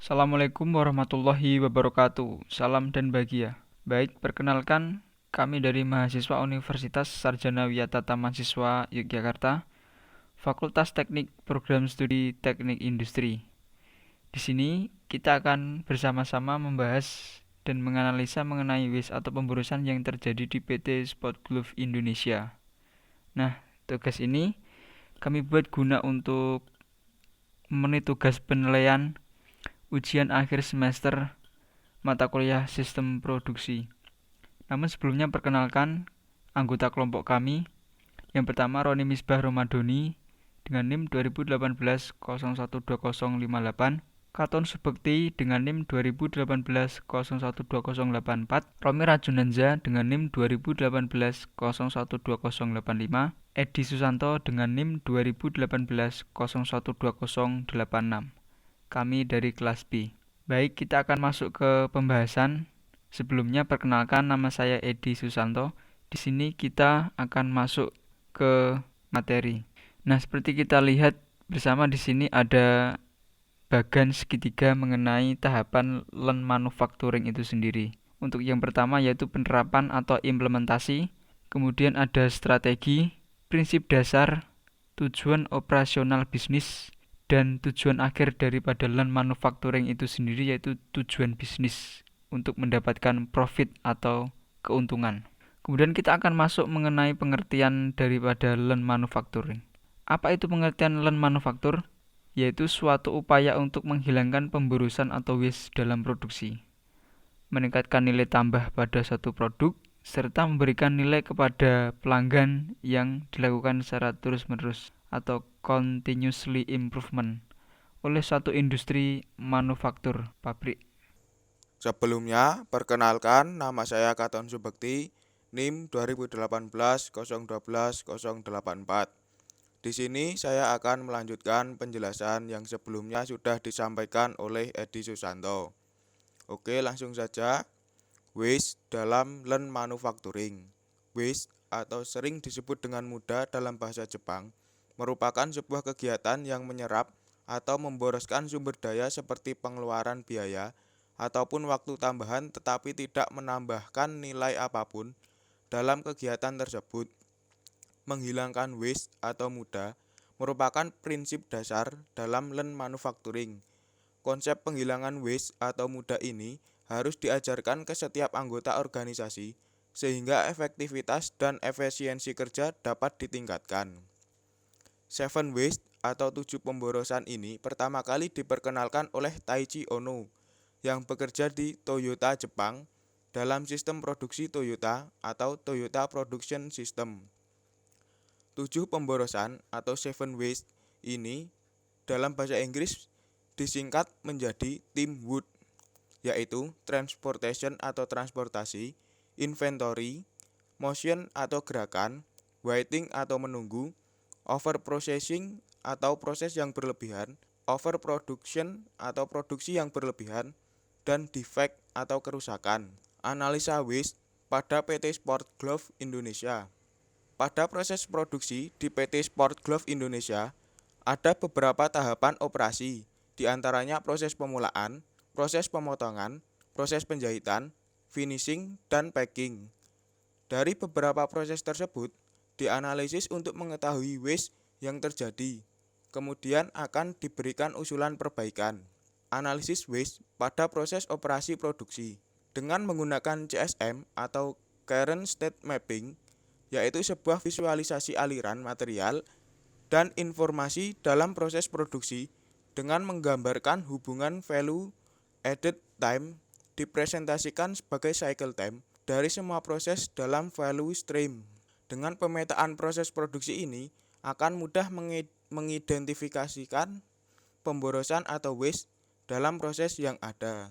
Assalamualaikum warahmatullahi wabarakatuh. Salam dan bahagia. Baik, perkenalkan kami dari mahasiswa Universitas Sarjana Wiyatata Mahasiswa Yogyakarta, Fakultas Teknik Program Studi Teknik Industri. Di sini kita akan bersama-sama membahas dan menganalisa mengenai waste atau pemburusan yang terjadi di PT Spot Glove Indonesia. Nah, tugas ini kami buat guna untuk memenuhi tugas penilaian ujian akhir semester mata kuliah sistem produksi. Namun sebelumnya perkenalkan anggota kelompok kami. Yang pertama Roni Misbah Romadoni dengan NIM 2018-012058, Katon Subekti dengan NIM 2018-012084, Romi Rajunanza dengan NIM 2018-012085, Edi Susanto dengan NIM 2018-012086. Kami dari kelas B. Baik, kita akan masuk ke pembahasan. Sebelumnya perkenalkan, nama saya Edi Susanto. Di sini kita akan masuk ke materi. Nah, seperti kita lihat bersama di sini ada bagan segitiga mengenai tahapan lean manufacturing itu sendiri. Untuk yang pertama yaitu penerapan atau implementasi, kemudian ada strategi, prinsip dasar, tujuan operasional bisnis, dan tujuan akhir daripada lean manufacturing itu sendiri yaitu tujuan bisnis untuk mendapatkan profit atau keuntungan. Kemudian kita akan masuk mengenai pengertian daripada lean manufacturing. Apa itu pengertian lean manufacture? Yaitu suatu upaya untuk menghilangkan pemburusan atau waste dalam produksi, meningkatkan nilai tambah pada satu produk, serta memberikan nilai kepada pelanggan yang dilakukan secara terus-menerus atau continuously improvement oleh suatu industri manufaktur pabrik. Sebelumnya, perkenalkan nama saya Katon Subekti, NIM 2018-012-084. Di sini saya akan melanjutkan penjelasan yang sebelumnya sudah disampaikan oleh Edi Susanto. Oke, langsung saja. Waste dalam lean manufacturing. Waste atau sering disebut dengan mudah dalam bahasa Jepang, merupakan sebuah kegiatan yang menyerap atau memboroskan sumber daya seperti pengeluaran biaya ataupun waktu tambahan tetapi tidak menambahkan nilai apapun dalam kegiatan tersebut. Menghilangkan waste atau mudah merupakan prinsip dasar dalam lean manufacturing. Konsep penghilangan waste atau mudah ini harus diajarkan ke setiap anggota organisasi sehingga efektivitas dan efisiensi kerja dapat ditingkatkan. Seven waste atau 7 pemborosan ini pertama kali diperkenalkan oleh Taichi Ono yang bekerja di Toyota Jepang dalam sistem produksi Toyota atau Toyota Production System. 7 pemborosan atau seven waste ini dalam bahasa Inggris disingkat menjadi TIMWOOD, yaitu transportation atau transportasi, inventory, motion atau gerakan, waiting atau menunggu, overprocessing atau proses yang berlebihan, overproduction atau produksi yang berlebihan, dan defect atau kerusakan. Analisa waste pada PT Sport Glove Indonesia. Pada proses produksi di PT Sport Glove Indonesia, ada beberapa tahapan operasi, di antaranya proses pemulaan, proses pemotongan, proses penjahitan, finishing, dan packing. Dari beberapa proses tersebut, dianalisis untuk mengetahui waste yang terjadi, kemudian akan diberikan usulan perbaikan. Analisis waste pada proses operasi produksi dengan menggunakan CSM atau Current State Mapping, yaitu sebuah visualisasi aliran material dan informasi dalam proses produksi dengan menggambarkan hubungan value added time dipresentasikan sebagai cycle time dari semua proses dalam value stream. Dengan pemetaan proses produksi ini akan mudah mengidentifikasikan pemborosan atau waste dalam proses yang ada.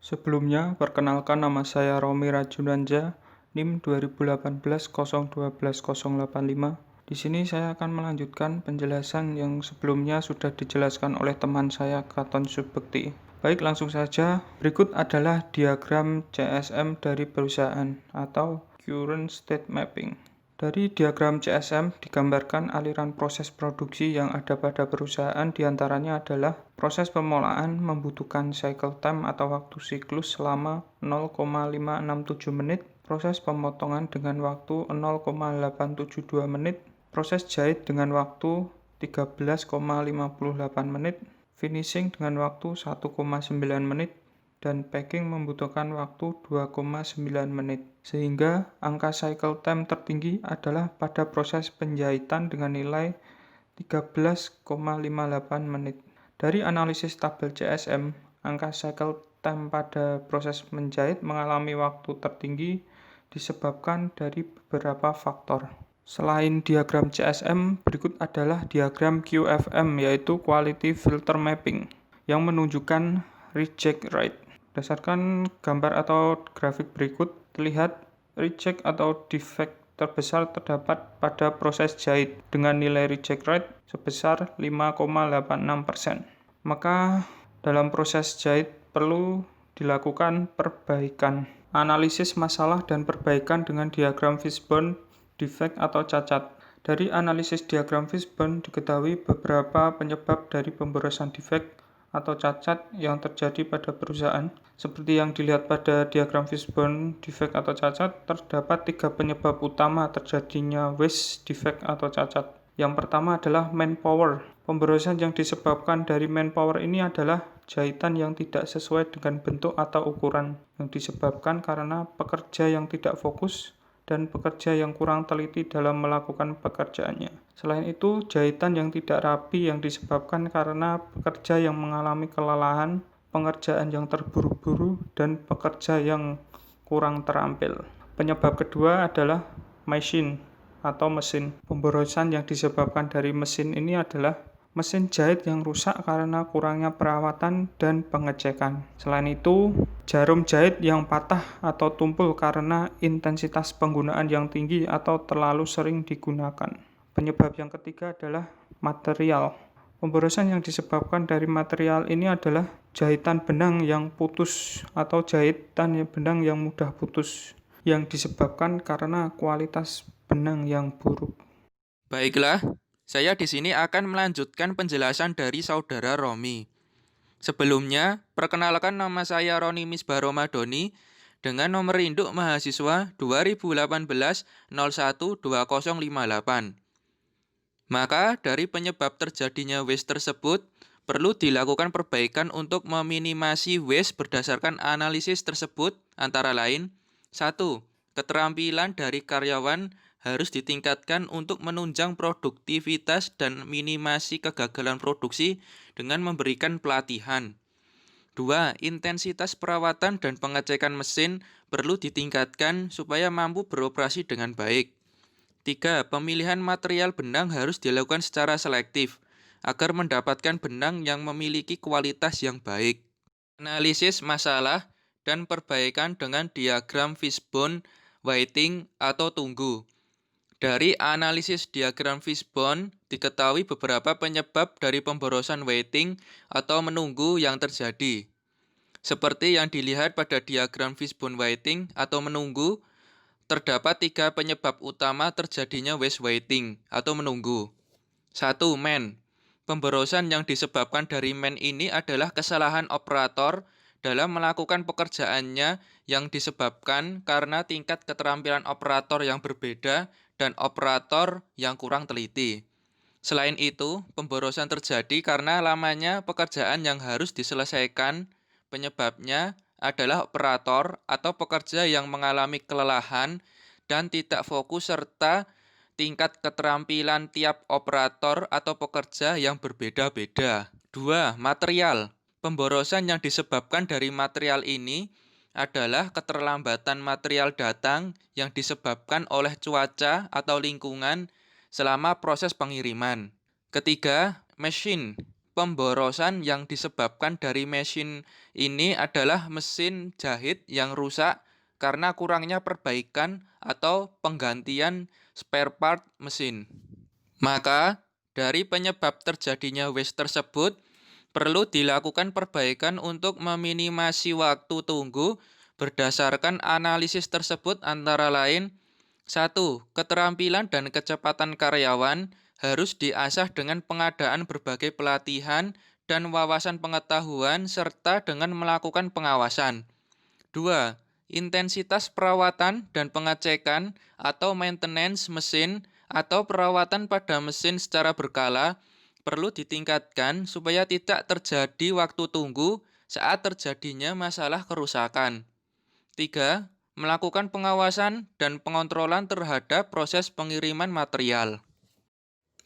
Sebelumnya, perkenalkan nama saya Romi Rajunanza, NIM 2018-012-085. Di sini saya akan melanjutkan penjelasan yang sebelumnya sudah dijelaskan oleh teman saya Katon Subekti. Baik, langsung saja. Berikut adalah diagram CSM dari perusahaan atau Current State Mapping. Dari diagram CSM digambarkan aliran proses produksi yang ada pada perusahaan, diantaranya adalah proses pemolahan membutuhkan cycle time atau waktu siklus selama 0,567 menit, proses pemotongan dengan waktu 0,872 menit, proses jahit dengan waktu 13,58 menit, finishing dengan waktu 1,9 menit, dan packing membutuhkan waktu 2,9 menit. Sehingga angka cycle time tertinggi adalah pada proses penjahitan dengan nilai 13,58 menit. Dari analisis tabel CSM, angka cycle time pada proses menjahit mengalami waktu tertinggi disebabkan dari beberapa faktor. Selain diagram CSM, berikut adalah diagram QFM, yaitu Quality Filter Mapping, yang menunjukkan reject rate. Berdasarkan gambar atau grafik berikut, terlihat reject atau defect terbesar terdapat pada proses jahit dengan nilai reject rate sebesar 5,86%. Maka dalam proses jahit perlu dilakukan perbaikan. Analisis masalah dan perbaikan dengan diagram fishbone defect atau cacat. Dari analisis diagram fishbone diketahui beberapa penyebab dari pemborosan defect atau cacat yang terjadi pada perusahaan. Seperti yang dilihat pada diagram fishbone defect atau cacat, terdapat 3 penyebab utama terjadinya waste defect atau cacat. Yang pertama adalah manpower. Pemborosan yang disebabkan dari manpower ini adalah jahitan yang tidak sesuai dengan bentuk atau ukuran, yang disebabkan karena pekerja yang tidak fokus dan pekerja yang kurang teliti dalam melakukan pekerjaannya. Selain itu, jahitan yang tidak rapi yang disebabkan karena pekerja yang mengalami kelelahan, pengerjaan yang terburu-buru, dan pekerja yang kurang terampil. Penyebab kedua adalah mesin atau mesin. Pemborosan yang disebabkan dari mesin ini adalah mesin jahit yang rusak karena kurangnya perawatan dan pengecekan. Selain itu, jarum jahit yang patah atau tumpul karena intensitas penggunaan yang tinggi atau terlalu sering digunakan. Penyebab yang ketiga adalah material. Pemborosan yang disebabkan dari material ini adalah jahitan benang yang putus atau jahitan benang yang mudah putus, yang disebabkan karena kualitas benang yang buruk. Baiklah, saya di sini akan melanjutkan penjelasan dari saudara Romi. Sebelumnya, perkenalkan nama saya Roni Misbah Romadoni dengan nomor induk mahasiswa 2018-01-2058. Maka, dari penyebab terjadinya waste tersebut, perlu dilakukan perbaikan untuk meminimasi waste berdasarkan analisis tersebut, antara lain 1. Keterampilan dari karyawan harus ditingkatkan untuk menunjang produktivitas dan minimasi kegagalan produksi dengan memberikan pelatihan. 2. Intensitas perawatan dan pengecekan mesin perlu ditingkatkan supaya mampu beroperasi dengan baik. 3. Pemilihan material benang harus dilakukan secara selektif agar mendapatkan benang yang memiliki kualitas yang baik. Analisis masalah dan perbaikan dengan diagram fishbone waiting atau tunggu. Dari analisis diagram fishbone, diketahui beberapa penyebab dari pemborosan waiting atau menunggu yang terjadi. Seperti yang dilihat pada diagram fishbone waiting atau menunggu, terdapat 3 penyebab utama terjadinya waste waiting atau menunggu. 1. Man. Pemborosan yang disebabkan dari man ini adalah kesalahan operator dalam melakukan pekerjaannya yang disebabkan karena tingkat keterampilan operator yang berbeda dan operator yang kurang teliti. Selain itu, pemborosan terjadi karena lamanya pekerjaan yang harus diselesaikan. Penyebabnya adalah operator atau pekerja yang mengalami kelelahan dan tidak fokus serta tingkat keterampilan tiap operator atau pekerja yang berbeda-beda. 2. Material. Pemborosan yang disebabkan dari material ini adalah keterlambatan material datang yang disebabkan oleh cuaca atau lingkungan selama proses pengiriman. Ketiga, mesin. Pemborosan yang disebabkan dari mesin ini adalah mesin jahit yang rusak karena kurangnya perbaikan atau penggantian spare part mesin. Maka, dari penyebab terjadinya waste tersebut, perlu dilakukan perbaikan untuk meminimasi waktu tunggu berdasarkan analisis tersebut, antara lain 1. Keterampilan dan kecepatan karyawan harus diasah dengan pengadaan berbagai pelatihan dan wawasan pengetahuan serta dengan melakukan pengawasan. 2. Intensitas perawatan dan pengecekan atau maintenance mesin atau perawatan pada mesin secara berkala perlu ditingkatkan supaya tidak terjadi waktu tunggu saat terjadinya masalah kerusakan. 3. Melakukan pengawasan dan pengontrolan terhadap proses pengiriman material.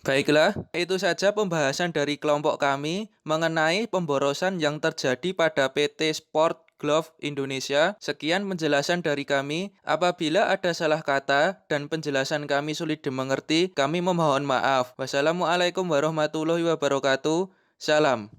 Baiklah, itu saja pembahasan dari kelompok kami mengenai pemborosan yang terjadi pada PT Sport Glove Indonesia. Sekian penjelasan dari kami. Apabila ada salah kata dan penjelasan kami sulit dimengerti, kami memohon maaf. Wassalamualaikum warahmatullahi wabarakatuh. Salam.